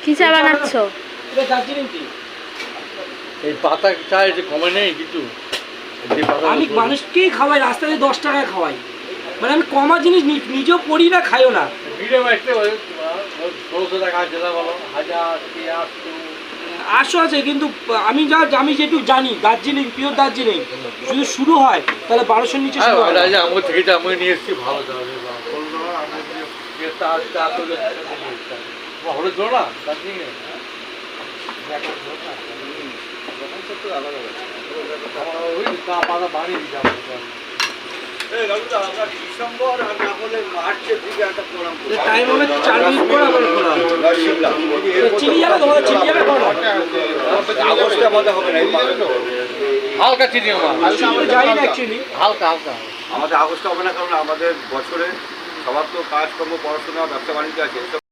কি চা বানাচ্ছো? এটা দার্জিলিং টি। এই পাতা চায় যে কমে নেই কিছু। আমি মানুষকেই খাওয়াই, রাস্তায় 10 টাকায় খাওয়াই। মানে আমি কমা জিনিস নিজেও পড়ি না, খাইও না। আটশো আছে, কিন্তু আমি যেটুকু জানি দার্জিলিং, পিওর দার্জিলিং যদি শুরু হয় তাহলে 1200-র নিচে শুরু হয়। আমি থেকে আমি নিয়ে এসেছি ভালো হলে জোর না দার্জিলিং ওই চা পাতা বানিয়ে দিচ্ছি ডিসেম্বর আর না হলে মার্চের দিকে একটা প্রোগ্রাম টাইম হবে 4 মিনিট পর আবার চিনি যাবে, তোমাদের চিনি যাবে করো। আগস্টে আমাদের হবে না, হালকা চিনি আমার যাই না অ্যাকচুয়ালি, হালকা হালকা আমাদের আগস্টে হবে না, কারণ আমাদের বছরে সবার তো কাজকর্ম, পড়াশোনা, ব্যবসা বাণিজ্য আছে।